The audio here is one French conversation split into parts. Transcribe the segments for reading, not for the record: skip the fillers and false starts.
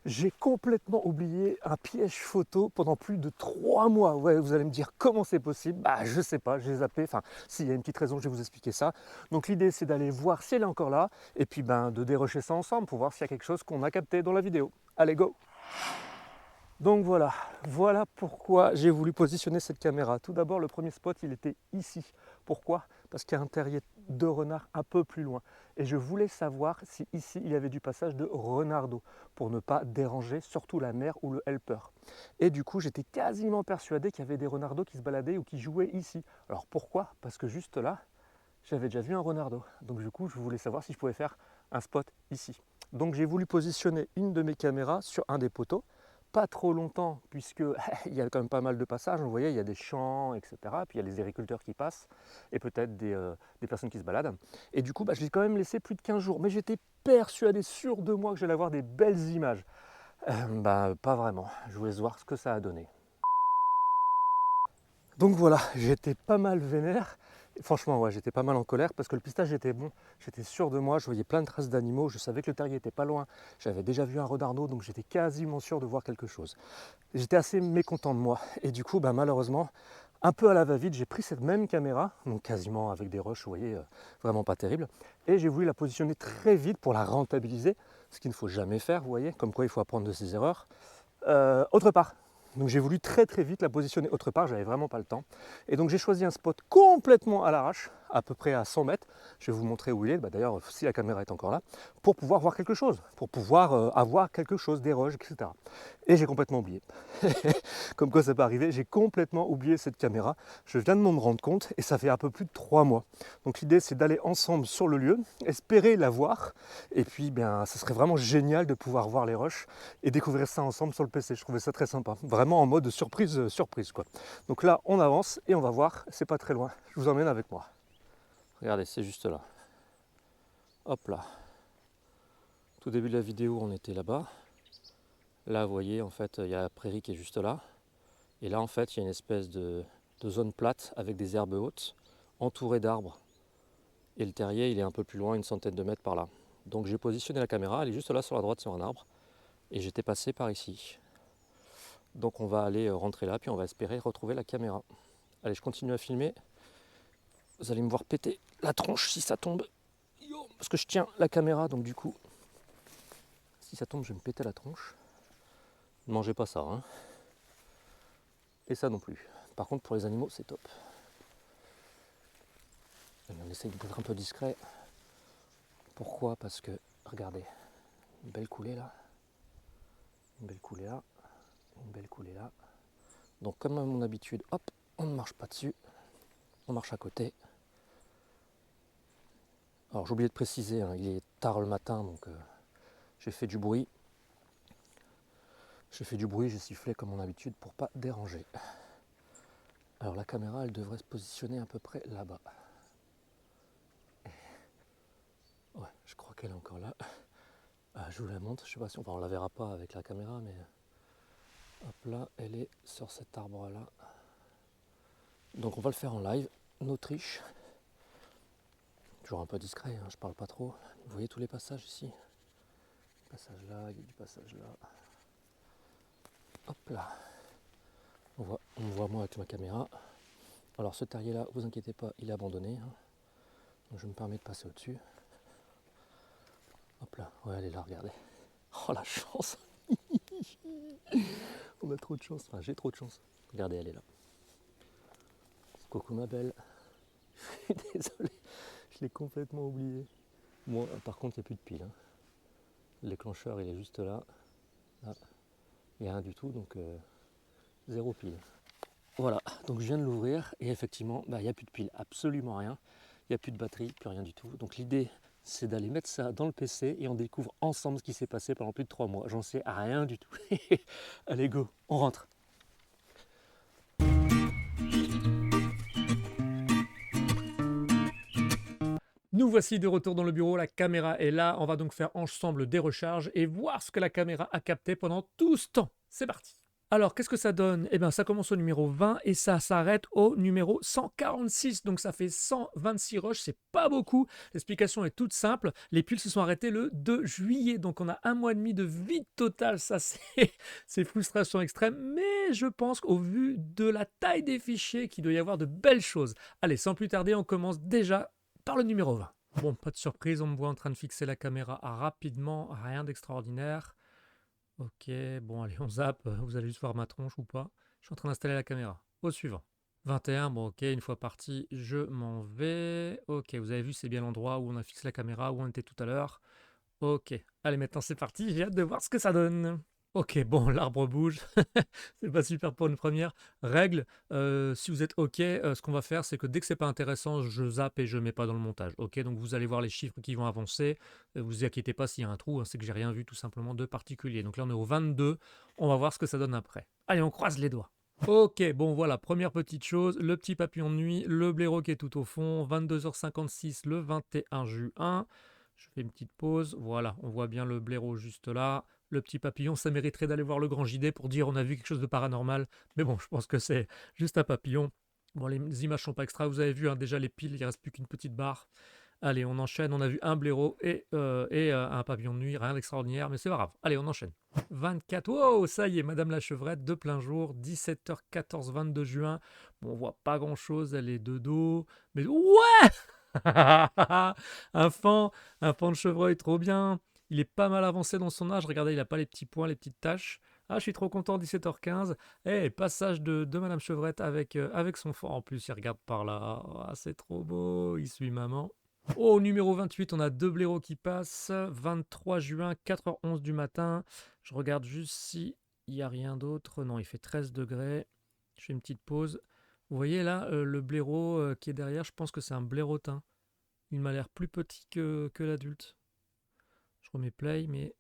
J'ai complètement oublié un piège photo pendant plus de 3 mois. Ouais, vous allez me dire comment c'est possible. Bah, je sais pas, j'ai zappé. Enfin, s'il y a une petite raison, je vais vous expliquer ça. Donc, l'idée, c'est d'aller voir si elle est encore là et puis ben, de dérocher ça ensemble pour voir s'il y a quelque chose qu'on a capté dans la vidéo. Allez, go! Donc voilà pourquoi j'ai voulu positionner cette caméra. Tout d'abord, le premier spot, il était ici. Pourquoi? Parce qu'il y a un terrier de renard un peu plus loin. Et je voulais savoir si ici, il y avait du passage de renardeau pour ne pas déranger surtout la mère ou le helper. Et du coup, j'étais quasiment persuadé qu'il y avait des renardeaux qui se baladaient ou qui jouaient ici. Alors pourquoi? Parce que juste là, j'avais déjà vu un renardeau. Donc du coup, je voulais savoir si je pouvais faire un spot ici. Donc j'ai voulu positionner une de mes caméras sur un des poteaux, pas trop longtemps puisque il y a quand même pas mal de passages, vous voyez, il y a des champs, etc. Puis il y a les agriculteurs qui passent et peut-être des personnes qui se baladent. Et du coup, je l'ai quand même laissé plus de 15 jours, mais j'étais persuadé, sûr de moi, que j'allais avoir des belles images. Pas vraiment, je voulais voir ce que ça a donné. Donc voilà, j'étais pas mal vénère. Franchement, ouais, j'étais pas mal en colère parce que le pistage était bon. J'étais sûr de moi, je voyais plein de traces d'animaux, je savais que le terrier était pas loin. J'avais déjà vu un renardeau, donc j'étais quasiment sûr de voir quelque chose. J'étais assez mécontent de moi. Et du coup, malheureusement, un peu à la va-vite, j'ai pris cette même caméra, donc quasiment avec des rushs, vous voyez, vraiment pas terrible. Et j'ai voulu la positionner très vite pour la rentabiliser, ce qu'il ne faut jamais faire, vous voyez, comme quoi il faut apprendre de ses erreurs. Autre part. Donc j'ai voulu très très vite la positionner autre part, j'avais vraiment pas le temps. Et donc j'ai choisi un spot complètement à l'arrache, à peu près à 100 mètres. Je vais vous montrer où il est, d'ailleurs si la caméra est encore là, pour pouvoir voir quelque chose, pour pouvoir avoir quelque chose, des roches, etc. Et j'ai complètement oublié. Comme quoi ça peut arriver, j'ai complètement oublié cette caméra. Je viens de m'en rendre compte et ça fait un peu plus de 3 mois. Donc l'idée c'est d'aller ensemble sur le lieu, espérer la voir. Et puis ça serait vraiment génial de pouvoir voir les roches et découvrir ça ensemble sur le PC. Je trouvais ça très sympa. Vraiment en mode surprise, surprise quoi. Donc là on avance et on va voir, c'est pas très loin. Je vous emmène avec moi. Regardez, c'est juste là. Hop là. Tout début de la vidéo on était là-bas. Là vous voyez en fait il y a la prairie qui est juste là. Et là en fait il y a une espèce de zone plate avec des herbes hautes, entourées d'arbres. Et le terrier il est un peu plus loin, une centaine de mètres par là. Donc j'ai positionné la caméra, elle est juste là sur la droite sur un arbre. Et j'étais passé par ici. Donc on va aller rentrer là, puis on va espérer retrouver la caméra. Allez, je continue à filmer. Vous allez me voir péter la tronche si ça tombe. Parce que je tiens la caméra, donc du coup, si ça tombe, je vais me péter la tronche. Ne mangez pas ça, hein. Et ça non plus. Par contre, pour les animaux, c'est top. Allez, on essaye d'être un peu discret. Pourquoi? Parce que, regardez, une belle coulée là, une belle coulée là, une belle coulée là. Donc comme à mon habitude, hop, on ne marche pas dessus, on marche à côté. Alors j'ai oublié de préciser, hein, il est tard le matin, donc j'ai fait du bruit. J'ai sifflé comme mon habitude pour pas déranger. Alors la caméra, elle devrait se positionner à peu près là-bas. Ouais, je crois qu'elle est encore là. Je vous la montre, je sais pas si on la verra pas avec la caméra, mais hop là, elle est sur cet arbre-là. Donc on va le faire en live, no triche. Toujours un peu discret, hein, je parle pas trop. Vous voyez tous les passages ici. Du passage là, il y a du passage là. Hop là. On me voit moi avec ma caméra. Alors ce terrier là, vous inquiétez pas, il est abandonné, hein. Donc je me permets de passer au-dessus. Hop là, ouais elle est là, regardez. Oh la chance. On a trop de chance, enfin j'ai trop de chance. Regardez, elle est là. Coucou ma belle. Je suis désolé, je l'ai complètement oublié. Moi par contre il n'y a plus de pile, hein. Le déclencheur il est juste là. Là. Il n'y a rien du tout, donc zéro pile. Voilà, donc je viens de l'ouvrir et effectivement, il n'y a plus de pile, absolument rien. Il n'y a plus de batterie, plus rien du tout. Donc l'idée, c'est d'aller mettre ça dans le PC et on découvre ensemble ce qui s'est passé pendant plus de 3 mois. J'en sais rien du tout. Allez, go, on rentre. Nous voici de retour dans le bureau, la caméra est là. On va donc faire ensemble des recharges et voir ce que la caméra a capté pendant tout ce temps. C'est parti. Alors, qu'est-ce que ça donne? Eh bien, ça commence au numéro 20 et ça s'arrête au numéro 146. Donc, ça fait 126 rushs. C'est pas beaucoup. L'explication est toute simple. Les piles se sont arrêtées le 2 juillet. Donc, on a un mois et demi de vide total. Ça, c'est frustration extrême. Mais je pense qu'au vu de la taille des fichiers, qu'il doit y avoir de belles choses. Allez, sans plus tarder, on commence déjà par le numéro 20. Bon, pas de surprise. On me voit en train de fixer la caméra rapidement. Rien d'extraordinaire. Ok, bon allez, on zappe, vous allez juste voir ma tronche ou pas. Je suis en train d'installer la caméra. Au suivant. 21, bon ok, une fois parti, je m'en vais. Ok, vous avez vu, c'est bien l'endroit où on a fixé la caméra, où on était tout à l'heure. Ok, allez maintenant c'est parti, j'ai hâte de voir ce que ça donne. Ok, bon, l'arbre bouge. C'est pas super pour une première. Règle, si vous êtes ok, ce qu'on va faire, c'est que dès que c'est pas intéressant, je zappe et je mets pas dans le montage. Ok, donc vous allez voir les chiffres qui vont avancer. Vous inquiétez pas s'il y a un trou, hein, c'est que j'ai rien vu tout simplement de particulier. Donc là, on est au 22. On va voir ce que ça donne après. Allez, on croise les doigts. Ok, bon voilà, première petite chose, le petit papillon de nuit, le blaireau qui est tout au fond, 22h56 le 21 juin. Je fais une petite pause, voilà, on voit bien le blaireau juste là. Le petit papillon, ça mériterait d'aller voir le grand JD pour dire on a vu quelque chose de paranormal. Mais bon, je pense que c'est juste un papillon. Bon, les images sont pas extra, vous avez vu, hein, déjà les piles, il reste plus qu'une petite barre. Allez, on enchaîne, on a vu un blaireau et un papillon de nuit, rien d'extraordinaire, mais c'est pas grave. Allez, on enchaîne. 24, wow, ça y est, Madame la Chevrette, de plein jour, 17h14, 22 juin. Bon, on voit pas grand-chose, elle est de dos, mais ouais. un fan, un fan de chevreuil, trop bien. Il est pas mal avancé dans son âge. Regardez, il a pas les petits points, les petites taches. Ah, je suis trop content, 17h15. Eh, passage de Madame Chevrette avec son fan. En plus, il regarde par là. Ah, c'est trop beau. Il suit maman. Oh, numéro 28, on a deux blaireaux qui passent. 23 juin, 4h11 du matin. Je regarde juste si il n'y a rien d'autre. Non, il fait 13 degrés. Je fais une petite pause. Vous voyez là, le blaireau qui est derrière, je pense que c'est un blaireautin. Il m'a l'air plus petit que l'adulte. Je remets play, mais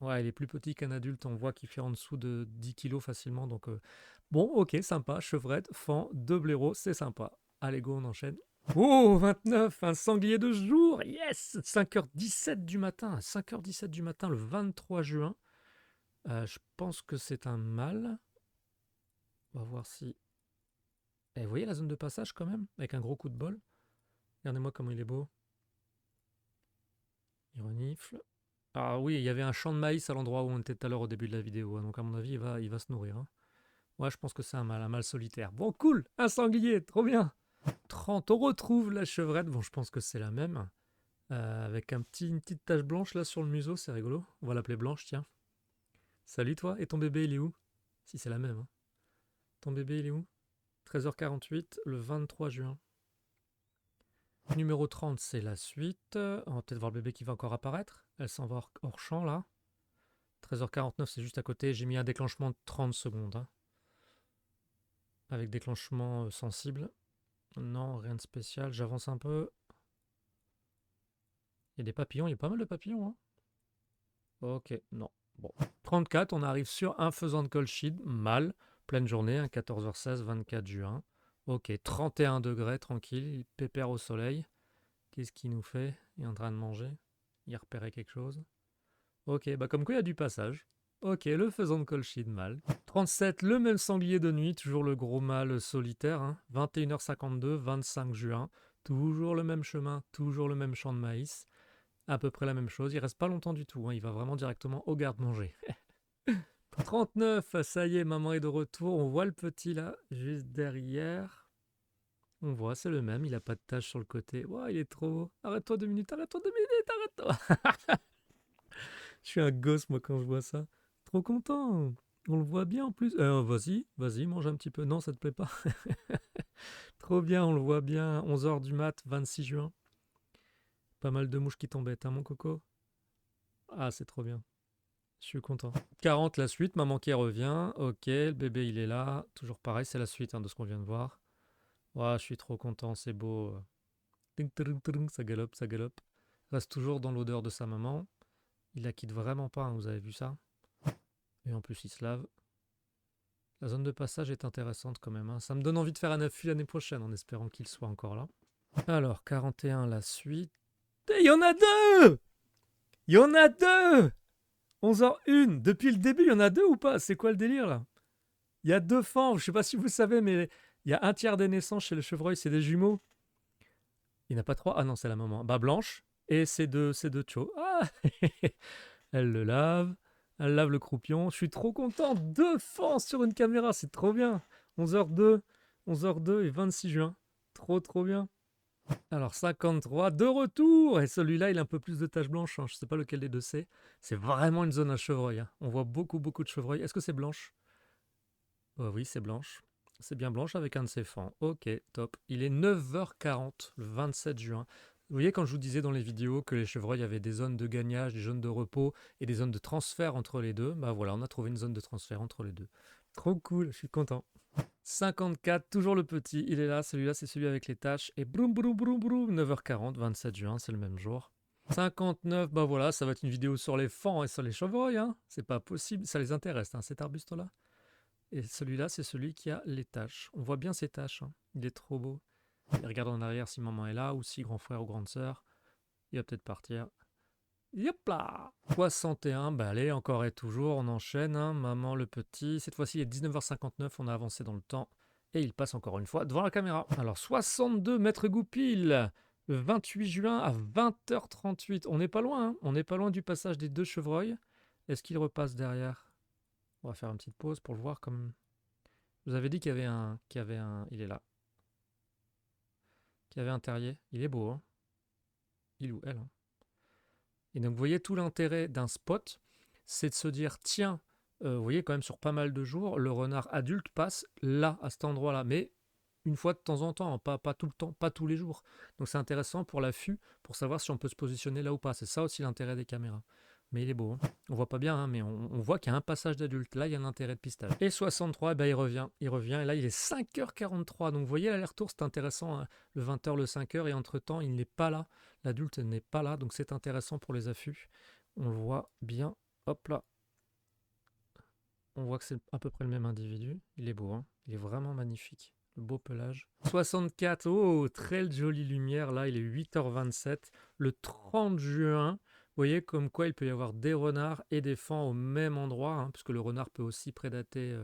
ouais, il est plus petit qu'un adulte. On voit qu'il fait en dessous de 10 kilos facilement. Donc, bon, ok, sympa. Chevrette, fan, deux blaireaux, c'est sympa. Allez, go, on enchaîne. Oh, 29, un sanglier de jour. Yes, 5h17 du matin. 5h17 du matin, le 23 juin. Je pense que c'est un mâle. On va voir si. Eh, vous voyez la zone de passage quand même, avec un gros coup de bol. Regardez-moi comment il est beau. Il renifle. Ah oui, il y avait un champ de maïs à l'endroit où on était tout à l'heure au début de la vidéo. Donc à mon avis, il va se nourrir. Hein. Ouais, je pense que c'est un mâle solitaire. Bon, cool, un sanglier, trop bien. 30, on retrouve la chevrette. Bon, je pense que c'est la même. Avec une petite tache blanche là sur le museau, c'est rigolo. On va l'appeler Blanche, tiens. Salut toi, et ton bébé, il est où? Si c'est la même. Hein. Ton bébé, il est où? 13h48, le 23 juin. Numéro 30, c'est la suite. On va peut-être voir le bébé qui va encore apparaître. Elle s'en va hors champ là. 13h49, c'est juste à côté. J'ai mis un déclenchement de 30 secondes. Hein. Avec déclenchement sensible. Non, rien de spécial. J'avance un peu. Il y a des papillons. Il y a pas mal de papillons. Hein. Ok, non. Bon. 34, on arrive sur un faisant de call sheet. Mâle. Pleine journée. 14h16, 24 juin. Ok, 31 degrés, tranquille. Il pépère au soleil. Qu'est-ce qu'il nous fait? Il est en train de manger. Il a repéré quelque chose. Ok, bah comme quoi il y a du passage. Ok, le faisant de colchie de mâle. 37, le même sanglier de nuit, toujours le gros mâle solitaire. Hein. 21h52, 25 juin. Toujours le même chemin, toujours le même champ de maïs. À peu près la même chose. Il reste pas longtemps du tout. Hein. Il va vraiment directement au garde-manger. 39, ça y est, maman est de retour. On voit le petit là, juste derrière. On voit, c'est le même. Il a pas de tache sur le côté. Wow, il est trop beau. Arrête-toi 2 minutes, arrête-toi 2 minutes, arrête-toi. Je suis un gosse, moi, quand je vois ça. Trop content. On le voit bien en plus. Vas-y, mange un petit peu. Non, ça te plaît pas. Trop bien, on le voit bien. 11h du mat, 26 juin. Pas mal de mouches qui t'embêtent, hein, mon coco? Ah, c'est trop bien. Je suis content. 40, la suite. Maman qui revient. Ok, le bébé, il est là. Toujours pareil, c'est la suite hein, de ce qu'on vient de voir. Ouais, je suis trop content, c'est beau. Ça galope, ça galope. Reste toujours dans l'odeur de sa maman. Il la quitte vraiment pas, hein, vous avez vu ça? Et en plus, il se lave. La zone de passage est intéressante quand même. Hein. Ça me donne envie de faire un affût l'année prochaine en espérant qu'il soit encore là. Alors, 41, la suite. Et il y en a deux! Il y en a deux! 11h01. Depuis le début, il y en a 2 ou pas? C'est quoi le délire là? Il y a 2 fans. Je sais pas si vous savez, mais il y a un tiers des naissances chez le chevreuil, c'est des jumeaux. Il n'y en a pas 3? Ah non, c'est la maman. Bah blanche. Et c'est deux Cho. Ah elle le lave. Elle lave le croupion. Je suis trop content. 2 fans sur une caméra, c'est trop bien. 11h02. 11h02 et 26 juin. Trop bien. Alors 53, de retour. Et celui-là, il a un peu plus de taches blanches, hein. Je ne sais pas lequel des deux c'est. C'est vraiment une zone à chevreuil, hein. On voit beaucoup de chevreuils. Est-ce que c'est blanche? Oui, c'est blanche. C'est bien blanche avec un de ses fans. Ok, top. Il est 9h40, le 27 juin. Vous voyez, quand je vous disais dans les vidéos que les chevreuils avaient des zones de gagnage, des zones de repos et des zones de transfert entre les deux, bah voilà, on a trouvé une zone de transfert entre les deux. Trop cool, je suis content. 54, toujours le petit, il est là, celui-là c'est celui avec les taches. Et broum, 9h40, 27 juin, c'est le même jour. 59, bah voilà, ça va être une vidéo sur les fans et sur les chevreuils, hein. C'est pas possible, ça les intéresse, hein, cet arbuste-là. Et celui-là, c'est celui qui a les taches. On voit bien ses taches, hein. Il est trop beau. Il regarde en arrière si maman est là ou si grand frère ou grande sœur. Il va peut-être partir. Yop là 61, bah allez, encore et toujours, on enchaîne, hein. Maman le petit. Cette fois-ci, il est 19h59, on a avancé dans le temps. Et il passe encore une fois devant la caméra. Alors 62, Maître Goupil, le 28 juin à 20h38. On n'est pas loin, hein. On n'est pas loin du passage des 2 chevreuils. Est-ce qu'il repasse derrière? On va faire une petite pause pour le voir comme... Je vous avais dit qu'il y avait un... Il est là. Qu'il y avait un terrier. Il est beau, hein. Il ou elle, hein. Et donc, vous voyez, tout l'intérêt d'un spot, c'est de se dire, tiens, vous voyez, quand même, sur pas mal de jours, le renard adulte passe là, à cet endroit-là. Mais une fois de temps en temps, hein, pas tout le temps, pas tous les jours. Donc, c'est intéressant pour l'affût, pour savoir si on peut se positionner là ou pas. C'est ça aussi l'intérêt des caméras. Mais il est beau, hein. On voit pas bien, hein, mais on voit qu'il y a un passage d'adulte. Là, il y a un intérêt de pistage. Et 63, eh ben, il revient. Et là, il est 5h43. Donc, vous voyez, l'aller-retour, c'est intéressant, hein. Le 20h, le 5h. Et entre-temps, il n'est pas là. L'adulte n'est pas là. Donc, c'est intéressant pour les affûts. On le voit bien. Hop là. On voit que c'est à peu près le même individu. Il est beau, hein. Il est vraiment magnifique. Le beau pelage. 64, oh, très jolie lumière. Là, il est 8h27. Le 30 juin. Vous voyez comme quoi il peut y avoir des renards et des faons au même endroit, hein, puisque le renard peut aussi prédater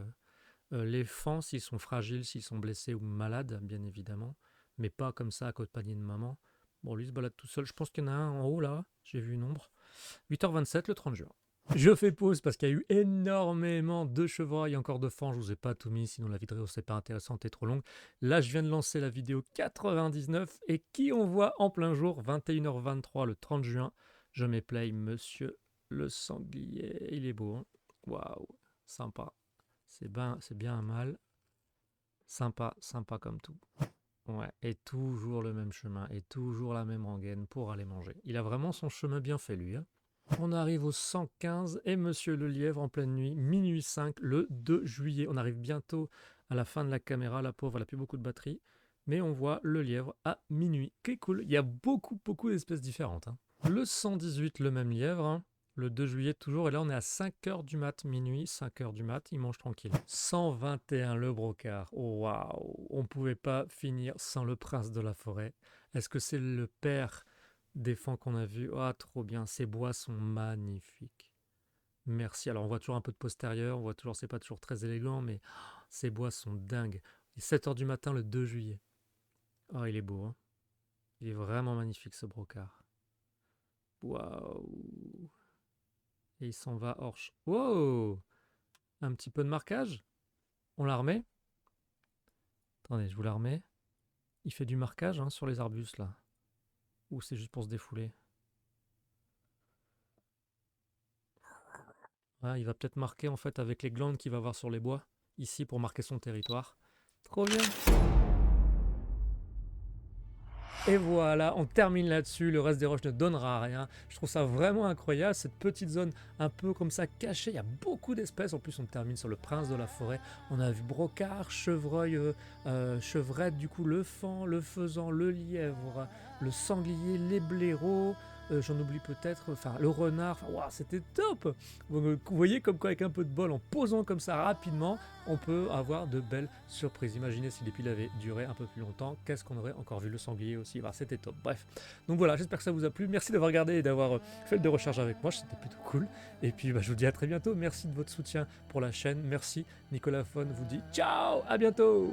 les faons s'ils sont fragiles, s'ils sont blessés ou malades, bien évidemment, mais pas comme ça à côté de maman. Bon, lui il se balade tout seul. Je pense qu'il y en a un en haut là, j'ai vu une ombre. 8h27, le 30 juin. Je fais pause parce qu'il y a eu énormément de chevreuils, encore de faons. Je vous ai pas tout mis, sinon la vidéo c'est pas intéressante et trop longue. Là, je viens de lancer la vidéo 99 et qui on voit en plein jour, 21h23, le 30 juin. Je mets play, monsieur le sanglier. Il est beau, hein. Waouh, sympa. C'est bien un mâle. Sympa comme tout. Ouais, et toujours le même chemin, et toujours la même rengaine pour aller manger. Il a vraiment son chemin bien fait, lui, hein. On arrive au 115 et monsieur le lièvre en pleine nuit, minuit 5, le 2 juillet. On arrive bientôt à la fin de la caméra, la pauvre, elle n'a plus beaucoup de batterie. Mais on voit le lièvre à minuit. Qui cool, il y a beaucoup d'espèces différentes, hein. Le 118, le même lièvre, hein. Le 2 juillet toujours, et là on est à 5h du mat, minuit, 5h du mat, il mange tranquille. 121, le brocard, oh, waouh, on ne pouvait pas finir sans le prince de la forêt. Est-ce que c'est le père des fans qu'on a vus? Ah, trop bien, ces bois sont magnifiques. Merci, alors on voit toujours un peu de postérieur, on voit toujours, c'est pas toujours très élégant, mais ces bois sont dingues. Il est 7h du matin le 2 juillet. Oh, il est beau, hein. Il est vraiment magnifique ce brocard. Waouh. Et il s'en va hors... Wow. Un petit peu de marquage. On la remet. Attendez, je vous la remets. Il fait du marquage, hein, sur les arbustes là. Ou c'est juste pour se défouler. Ah, il va peut-être marquer en fait avec les glandes qu'il va avoir sur les bois. Ici pour marquer son territoire. Trop bien. Et voilà, on termine là-dessus, le reste des roches ne donnera rien. Je trouve ça vraiment incroyable, cette petite zone un peu comme ça cachée, il y a beaucoup d'espèces. En plus on termine sur le prince de la forêt, on a vu brocard, chevreuil, chevrette, du coup le faon, le faisan, le lièvre, le sanglier, les blaireaux, j'en oublie peut-être, enfin le renard, enfin waouh, c'était top. Vous voyez comme quoi avec un peu de bol, en posant comme ça rapidement, on peut avoir de belles surprises. Imaginez si l'épi avait duré un peu plus longtemps, qu'est-ce qu'on aurait encore vu, le sanglier aussi, voilà, c'était top. Bref, donc voilà, j'espère que ça vous a plu. Merci d'avoir regardé et d'avoir fait de recherche avec moi, c'était plutôt cool. Et puis je vous dis à très bientôt. Merci de votre soutien pour la chaîne. Merci. Nicolas Fon vous dit ciao, à bientôt.